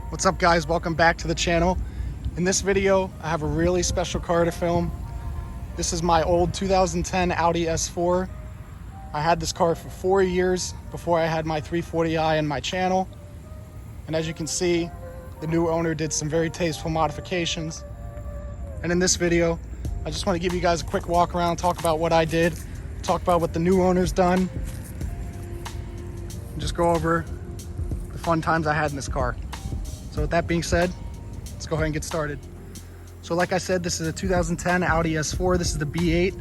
What's up, guys? Welcome back to the channel. In this video, I have a really special car to film. This is my old 2010 Audi S4. I had this car for 4 years before I had my 340i in my channel. And as you can see, the new owner did some very tasteful modifications. And in this video, I just want to give you guys a quick walk around, talk about what I did, talk about what the new owner's done, and just go over the fun times I had in this car. So with that being said, let's go ahead and get started. So like I said, this is a 2010 Audi S4. This is the B8.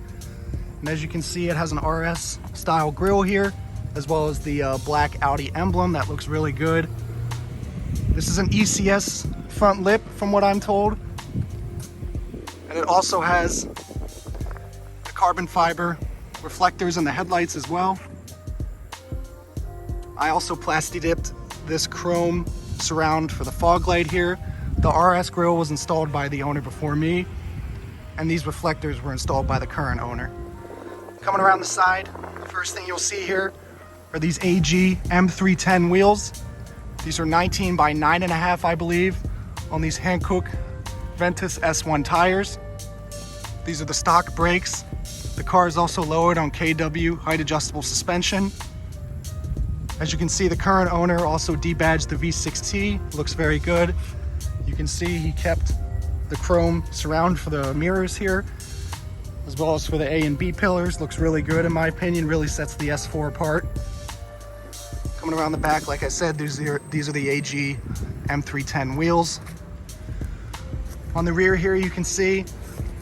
And as you can see, it has an RS style grille here, as well as the black Audi emblem that looks really good. This is an ECS front lip from what I'm told. And it also has the carbon fiber reflectors in the headlights as well. I also plasti dipped this chrome surround for the fog light here. The RS grille was installed by the owner before me, and these reflectors were installed by the current owner. Coming around the side, the first thing you'll see here are these AG M310 wheels. These are 19 by 9.5, I believe, on these Hankook Ventus S1 tires. These are the stock brakes. The car is also lowered on KW height adjustable suspension. As you can see, the current owner also debadged the V6T. Looks very good. You can see he kept the chrome surround for the mirrors here, as well as for the A and B pillars. Looks really good in my opinion, really sets the S4 apart. Coming around the back, like I said, these are the AG M310 wheels. On the rear here, you can see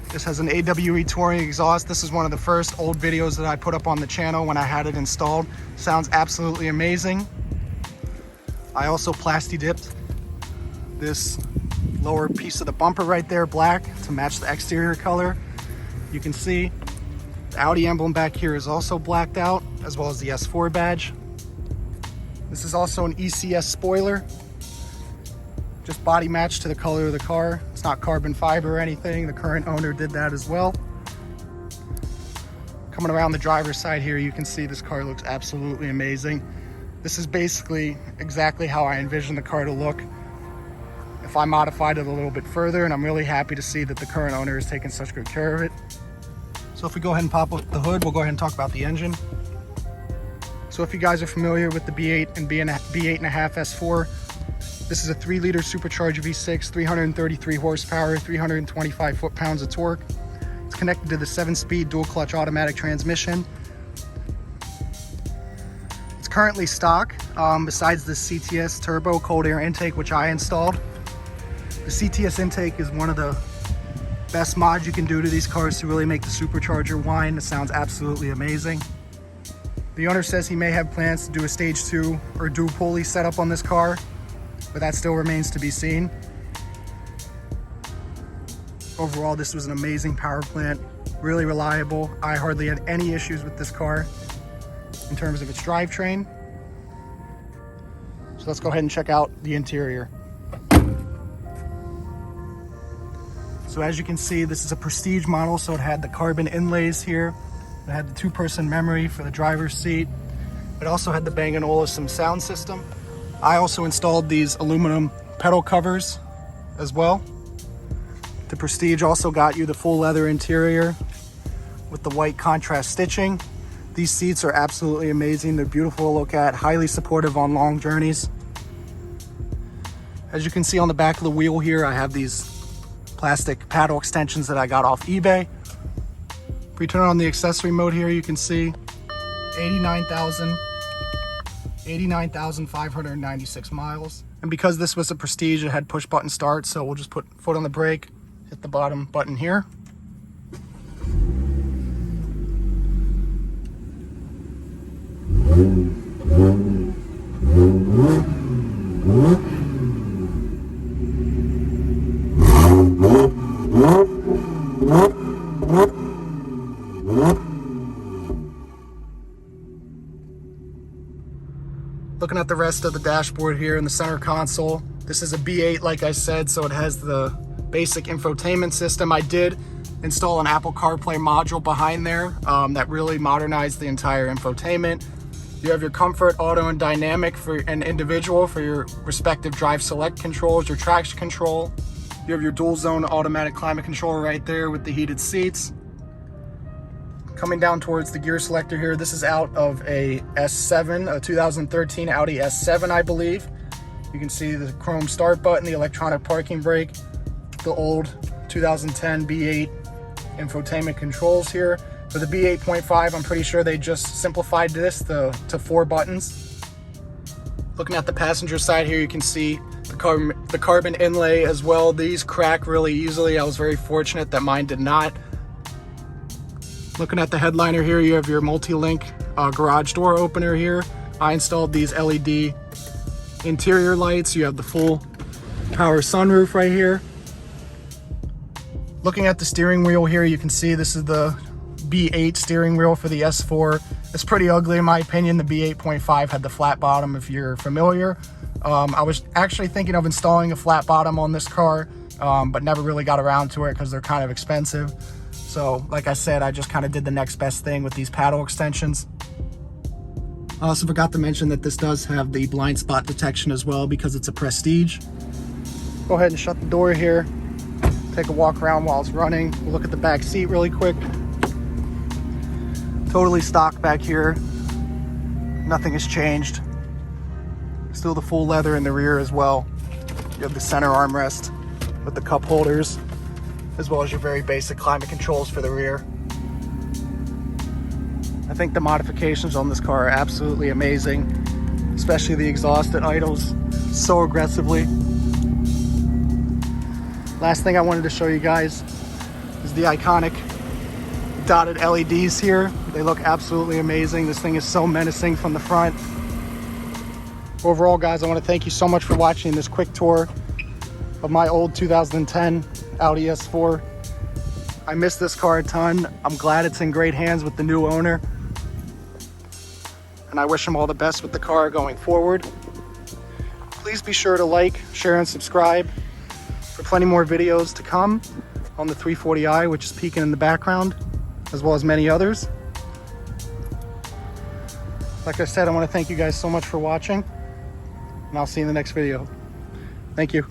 this has an AWE Touring exhaust. This is one of the first old videos that I put up on the channel when I had it installed. Sounds absolutely amazing. I also plasti dipped this lower piece of the bumper right there black to match the exterior color. You can see the Audi emblem back here is also blacked out, as well as the S4 badge. This is also an ECS spoiler, just body matched to the color of the car. It's not carbon fiber or anything. The current owner did that as well. Coming around the driver's side here, you can see this car looks absolutely amazing. This is basically exactly how I envisioned the car to look if I modified it a little bit further, and I'm really happy to see that the current owner has taken such good care of it. So if we go ahead and pop up the hood, we'll go ahead and talk about the engine. So if you guys are familiar with the B8 and B8.5 S4, this is a 3-liter supercharged V6, 333 horsepower, 325 foot-pounds of torque. It's connected to the 7-speed dual-clutch automatic transmission. It's currently stock, besides the CTS turbo cold air intake, which I installed. The CTS intake is one of the best mods you can do to these cars to really make the supercharger whine. It sounds absolutely amazing. The owner says he may have plans to do a stage 2 or dual pulley setup on this car, but that still remains to be seen. Overall, this was an amazing power plant, really reliable. I hardly had any issues with this car in terms of its drivetrain. So let's go ahead and check out the interior. So as you can see, this is a Prestige model, so it had the carbon inlays here. It had the 2-person memory for the driver's seat. It also had the Bang & Olufsen sound system. I also installed these aluminum pedal covers as well. The Prestige also got you the full leather interior with the white contrast stitching. These seats are absolutely amazing. They're beautiful to look at, highly supportive on long journeys. As you can see on the back of the wheel here, I have these plastic paddle extensions that I got off eBay. If we turn on the accessory mode here, you can see 89,596 miles. And because this was a Prestige, it had push button start, so we'll just put foot on the brake, hit the bottom button here. Looking at the rest of the dashboard here in the center console, this is a B8 like I said, so it has the basic infotainment system. I did install an Apple CarPlay module behind there that really modernized the entire infotainment. You have your comfort, auto, and dynamic for an individual for your respective drive select controls, your traction control. You have your dual zone automatic climate control right there with the heated seats. Coming down towards the gear selector here, this is out of a S7, a 2013 Audi S7, I believe. You can see the chrome start button, the electronic parking brake, the old 2010 B8 infotainment controls here. For the B8.5, I'm pretty sure they just simplified this to 4 buttons. Looking at the passenger side here, you can see the carbon inlay as well. These crack really easily. I was very fortunate that mine did not. Looking at the headliner here, you have your multi-link garage door opener here. I installed these LED interior lights. You have the full power sunroof right here. Looking at the steering wheel here, you can see this is the B8 steering wheel for the S4. It's pretty ugly in my opinion. The B8.5 had the flat bottom, if you're familiar. I was actually thinking of installing a flat bottom on this car, but never really got around to it because they're kind of expensive. So like I said, I just kind of did the next best thing with these paddle extensions. I also forgot to mention that this does have the blind spot detection as well because it's a Prestige. Go ahead and shut the door here. Take a walk around while it's running. We'll look at the back seat really quick. Totally stock back here. Nothing has changed. Still the full leather in the rear as well. You have the center armrest with the cup holders, as well as your very basic climate controls for the rear. I think the modifications on this car are absolutely amazing, especially the exhaust that idles so aggressively. Last thing I wanted to show you guys is the iconic dotted LEDs here. They look absolutely amazing. This thing is so menacing from the front. Overall, guys, I want to thank you so much for watching this quick tour of my old 2010 Audi S4. I miss this car a ton. I'm glad it's in great hands with the new owner. And I wish him all the best with the car going forward. Please be sure to like, share, and subscribe for plenty more videos to come on the 340i, which is peeking in the background, as well as many others. Like I said, I want to thank you guys so much for watching, and I'll see you in the next video. Thank you.